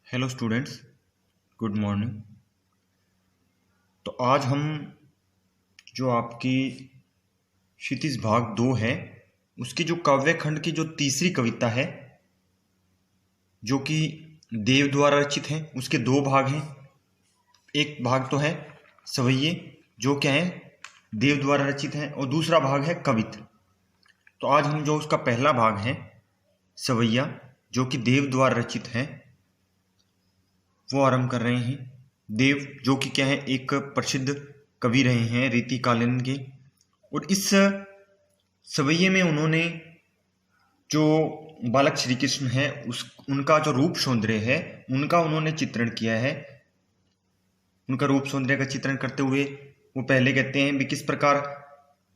Hello students, good morning. तो आज हम जो आपकी क्षितिज भाग 2 है उसकी जो काव्य खंड की जो तीसरी कविता है जो कि देव द्वारा रचित है, उसके दो भाग हैं। एक भाग तो है सवैये जो क्या है देव द्वारा रचित है, और दूसरा भाग है कवित्र। तो आज हम जो उसका पहला भाग है सवैया जो कि देव द्वारा रचित है वो आरंभ कर रहे हैं। देव जो कि क्या है एक प्रसिद्ध कवि रहे हैं रीति कालीन के, और इस सवैये में उन्होंने जो बालक श्री कृष्ण है उनका जो रूप सौंदर्य है उनका उन्होंने चित्रण किया है। उनका रूप सौंदर्य का चित्रण करते हुए वो पहले कहते हैं भी किस प्रकार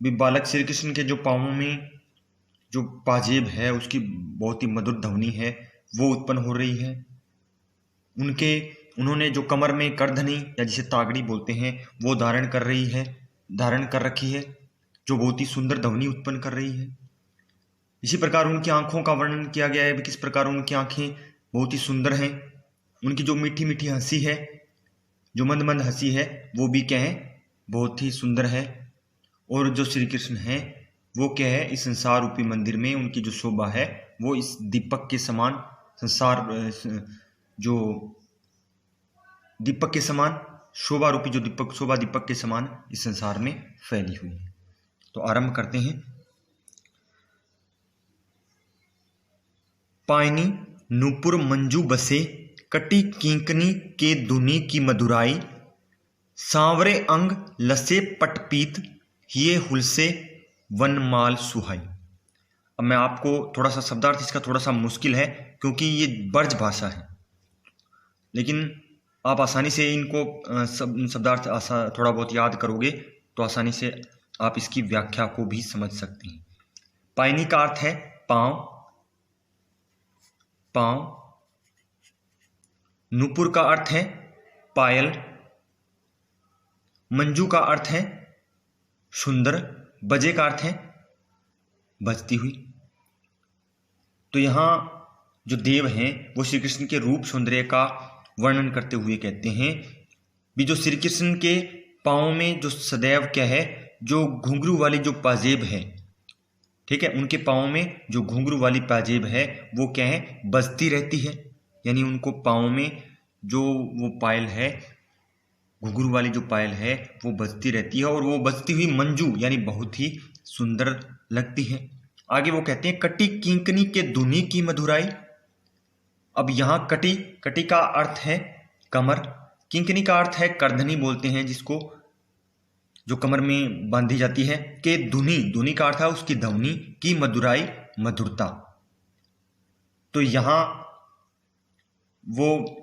भी बालक श्री कृष्ण के जो पाँवों में जो पाजेब है उसकी बहुत ही मधुर ध्वनि है वो उत्पन्न हो रही है। उन्होंने जो कमर में करधनी या जिसे तागड़ी बोलते हैं वो धारण कर रखी है जो बहुत ही सुंदर ध्वनि उत्पन्न कर रही है। इसी प्रकार उनकी आंखों का वर्णन किया गया है, किस प्रकार उनकी आंखें बहुत ही सुंदर हैं। उनकी जो मीठी मीठी हंसी है, जो मंद मंद हंसी है वो भी क्या है बहुत ही सुंदर है। और जो श्री कृष्ण है वो क्या है इस संसार रूपी मंदिर में उनकी जो शोभा है वो इस दीपक के समान जो दीपक के समान शोभा रूपी जो शोभा दीपक के समान इस संसार में फैली हुई है। तो आरंभ करते हैं। पायनी नूपुर मंजू बसे, कटी किंकनी के धुनी की मधुराई, सांवरे अंग लसे पटपीत, ये हुलसे वनमाल सुहाई। अब मैं आपको थोड़ा सा शब्दार्थ इसका थोड़ा सा मुश्किल है क्योंकि ये ब्रज भाषा है, लेकिन आप आसानी से इनको शब्दार्थ थोड़ा बहुत याद करोगे तो आसानी से आप इसकी व्याख्या को भी समझ सकते हैं। पायनी का अर्थ है पांव, नूपुर का अर्थ है पायल, मंजू का अर्थ है सुंदर, बजे का अर्थ है बजती हुई। तो यहाँ जो देव हैं वो श्री कृष्ण के रूप सौंदर्य का वर्णन करते हुए कहते हैं भी जो श्री कृष्ण के पाँव में जो सदैव क्या है जो घुंघरू वाली जो पाजेब है, ठीक है, उनके पाँव में जो घुंघरू वाली पाजेब है वो क्या है बजती रहती है। यानी उनको पाँव में जो वो पायल है घुंघरू वाली जो पायल है वो बजती रहती है, और वो बजती हुई मंजू यानी बहुत ही सुंदर लगती है। आगे वो कहते हैं कटी किंकनी के धुनी की मधुराई। अब यहाँ कटी का अर्थ है कमर, किंकनी का अर्थ है करधनी बोलते हैं जिसको जो कमर में बांधी जाती है, के धुनी का अर्थ है उसकी ध्वनि की मधुराई मधुरता। तो यहाँ वो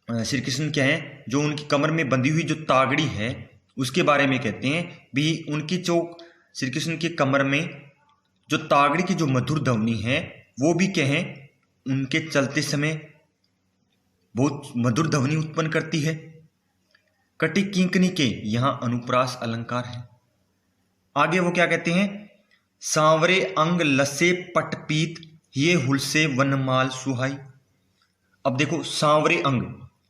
श्री कृष्ण क्या है जो उनकी कमर में बंधी हुई जो तागड़ी है उसके बारे में कहते हैं भी उनकी जो श्री कृष्ण की कमर में जो तागड़ी की जो मधुर ध्वनि है वो भी क्या है उनके चलते समय बहुत मधुर ध्वनि उत्पन्न करती है। कटी किंकनी के यहाँ अनुप्रास अलंकार है। आगे वो क्या कहते हैं सांवरे अंग लसे पटपीत, ये हुलसे वनमाल सुहाई। अब देखो सांवरे अंग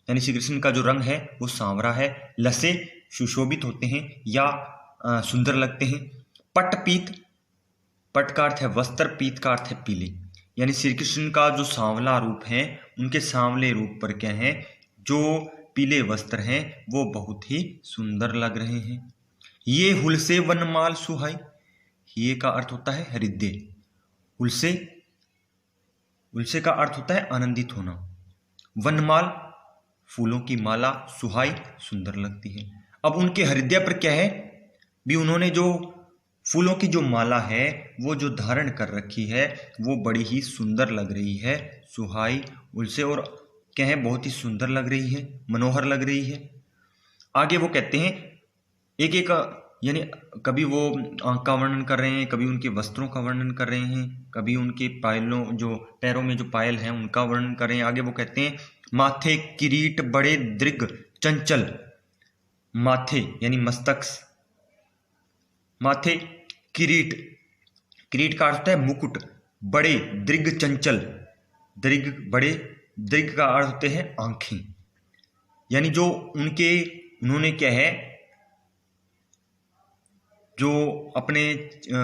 यानी श्री कृष्ण का जो रंग है वो सांवरा है, लसे सुशोभित होते हैं या सुंदर लगते हैं। पटपीत, पट का अर्थ है वस्त्र, पीत का अर्थ है पीले, यानी श्री कृष्ण का जो सांवला रूप है उनके सांवले रूप पर क्या है जो पीले वस्त्र हैं वो बहुत ही सुंदर लग रहे हैं। ये हुलसे वनमाल सुहाई, ये का अर्थ होता है हृदय, हुलसे का अर्थ होता है आनंदित होना, वनमाल फूलों की माला, सुहाई सुंदर लगती है। अब उनके हृदय पर क्या है भी उन्होंने जो फूलों की जो माला है वो जो धारण कर रखी है वो बड़ी ही सुंदर लग रही है, सुहाई उनसे, और क्या है बहुत ही सुंदर लग रही है, मनोहर लग रही है। आगे वो कहते हैं एक एक यानी कभी वो आंख का वर्णन कर रहे हैं, कभी उनके वस्त्रों का वर्णन कर रहे हैं, कभी उनके पायलों जो पैरों में जो पायल हैं उनका वर्णन कर रहे हैं। आगे वो कहते हैं माथे किरीट बड़े दृग चंचल, माथे यानी मस्तक, माथे किरीट का अर्थ है मुकुट, बड़े दृग चंचल, दृग बड़े दीर्घ का अर्थ होते हैं आंखें, यानी जो उन्होंने क्या है, जो अपने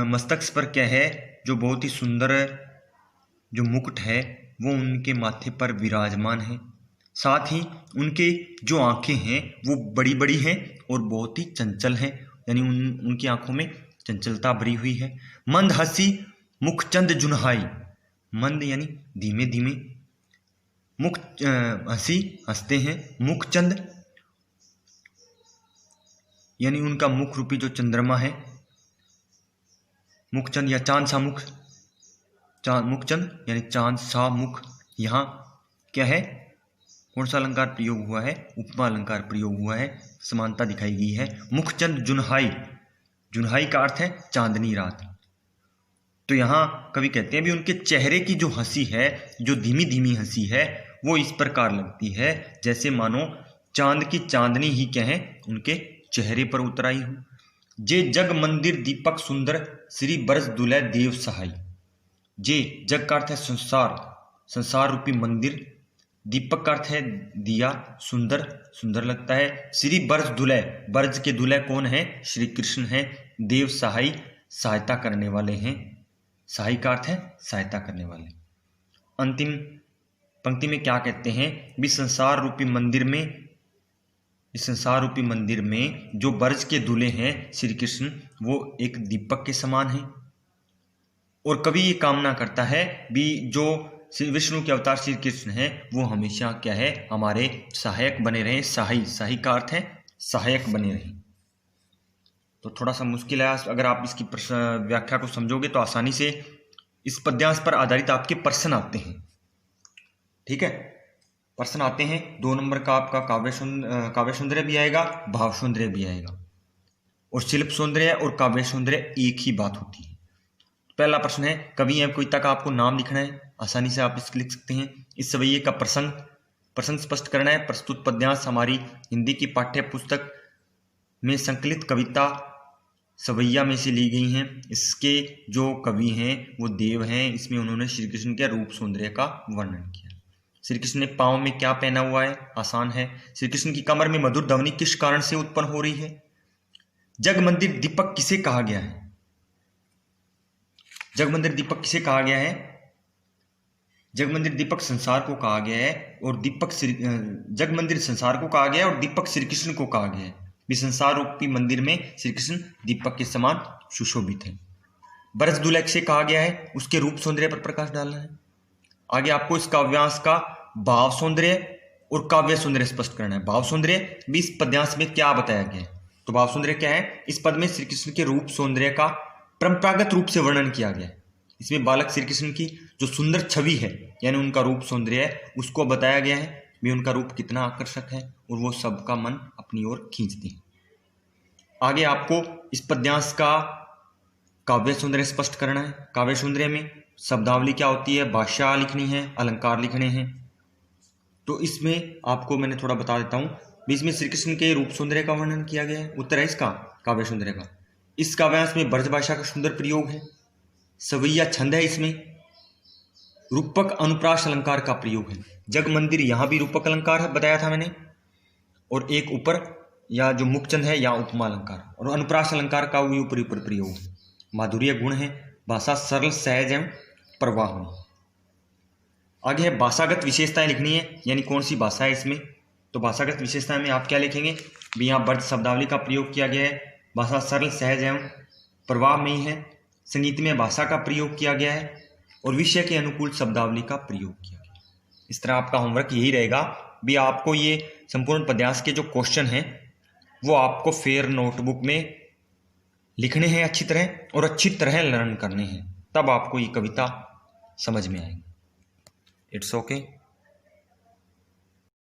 मस्तक पर क्या है, जो बहुत ही सुंदर जो मुकुट है वो उनके माथे पर विराजमान है। साथ ही उनके जो आंखें हैं वो बड़ी बड़ी हैं और बहुत ही चंचल हैं, यानी उनकी आंखों में चंचलता भरी हुई है। मंद हंसी मुखचंद जुनहाई, मंद यानी धीमे धीमे, मुख हंसी हंसते हैं, मुखचंद यानी उनका मुख रूपी जो चंद्रमा है, मुखचंद या चांद सा मुख, मुखचंद यानी चांद सा मुख। यहाँ क्या है, कौन सा अलंकार प्रयोग हुआ है, उपमा अलंकार प्रयोग हुआ है, समानता दिखाई गई है। मुखचंद जुनहाई, जुनहाई का अर्थ है चांदनी रात। तो यहाँ कवि कहते हैं भी उनके चेहरे की जो हंसी है, जो धीमी धीमी हंसी है, वो इस प्रकार लगती है जैसे मानो चांद की चांदनी ही क्या है उनके चेहरे पर उतर आई हो। जे जग मंदिर दीपक सुंदर, श्री बरस दुलै देव सहाय। जे जग का अर्थ है संसार, संसार रूपी मंदिर, दीपक का अर्थ है दिया, सुंदर सुंदर लगता है। श्री बरस दुलै, बरज के दुलै कौन है, श्री कृष्ण है। देव सहाय, सहायता करने वाले हैं, सहाय का अर्थ है सहायता करने वाले। अंतिम पंक्ति में क्या कहते हैं भी संसार रूपी मंदिर में, इस संसार रूपी मंदिर में जो बरज के दूल्हे हैं श्री कृष्ण, वो एक दीपक के समान हैं। और कवि ये कामना करता है भी जो विष्णु के अवतार श्री कृष्ण हैं वो हमेशा क्या है हमारे सहायक बने रहें। सहाय, सहाय का अर्थ है सहायक बने रहें। तो थोड़ा सा मुश्किल है, अगर आप इसकी व्याख्या को समझोगे तो आसानी से इस पद्यांश पर आधारित आपके प्रश्न आते हैं। ठीक है, प्रश्न आते हैं। 2 नंबर का आपका काव्य सौंदर्य भी आएगा, भाव सौंदर्य भी आएगा, और शिल्प सौंदर्य और काव्य सौंदर्य एक ही बात होती है। पहला प्रश्न है, कवि एवं कविता का आपको नाम लिखना है, आसानी से आप इसको लिख सकते हैं। इस सवैये का प्रसंग स्पष्ट करना है। प्रस्तुत पद्यांश हमारी हिंदी की पाठ्य पुस्तक में संकलित कविता सवैया में से ली गई हैं। इसके जो कवि हैं वो देव हैं। इसमें उन्होंने श्री कृष्ण के रूप सौंदर्य का वर्णन किया। श्री कृष्ण ने पाँव में क्या पहना हुआ है, आसान है। श्री कृष्ण की कमर में मधुर ध्वनि किस कारण से उत्पन्न हो रही है। जग मंदिर दीपक किसे कहा गया है, जग मंदिर दीपक किसे कहा गया है, जग मंदिर दीपक संसार को कहा गया है, और जग मंदिर संसार को कहा गया है और दीपक श्री कृष्ण को कहा गया है। भी संसार रूपी मंदिर में श्री कृष्ण दीपक के समान सुशोभित है। बरस दुल्हन से कहा गया है, उसके रूप सौंदर्य पर प्रकाश डालना है। आगे आपको इस काव्यांश का भाव सौंदर्य और काव्य सौंदर्य स्पष्ट करना है। भाव सौंदर्य भी इस पद्यांश में क्या बताया गया है, तो भाव सौंदर्य क्या है, इस पद में श्री कृष्ण के रूप सौंदर्य का परंपरागत रूप से वर्णन किया गया है। इसमें बालक श्री कृष्ण की जो सुंदर छवि है यानी उनका रूप सौंदर्य है उसको बताया गया है भी उनका रूप कितना आकर्षक है और वो सबका मन अपनी ओर खींचते हैं। आगे आपको इस पद्यांश का काव्य सौंदर्य स्पष्ट करना है। काव्य सौंदर्य में शब्दावली क्या होती है, भाषा लिखनी है, अलंकार लिखने हैं। तो इसमें आपको मैंने थोड़ा बता देता हूँ। बीच में श्री कृष्ण के रूप सौंदर्य का वर्णन किया गया है, उत्तर है इसका काव्य सौंदर्य का। इस काव्यांश में ब्रज भाषा का सुंदर प्रयोग है, सवैया छंद है, इसमें रूपक अनुप्रास अलंकार का प्रयोग है। जग मंदिर यहाँ भी रूपक अलंकार है बताया था मैंने, और एक ऊपर या जो मुखचंद है या उपमा अलंकार, और अनुप्रास अलंकार का भी ऊपर ऊपर प्रयोग है। माधुर्य गुण है, भाषा सरल सहज एवं प्रवाह में। आगे है भाषागत विशेषताएं लिखनी है, यानी कौन सी भाषा है इसमें। तो भाषागत विशेषताएं में आप क्या लिखेंगे भी यहाँ ब्रज शब्दावली का प्रयोग किया गया है, भाषा सरल सहज एवं प्रवाह में ही है, संगीत में भाषा का प्रयोग किया गया है और विषय के अनुकूल शब्दावली का प्रयोग किया गया। इस तरह आपका होमवर्क यही रहेगा भी आपको ये संपूर्ण पद्यांश के जो क्वेश्चन हैं वो आपको फेयर नोटबुक में लिखने हैं अच्छी तरह और अच्छी तरह लर्न करने हैं, तब आपको ये कविता समझ में आएगी। It's okay.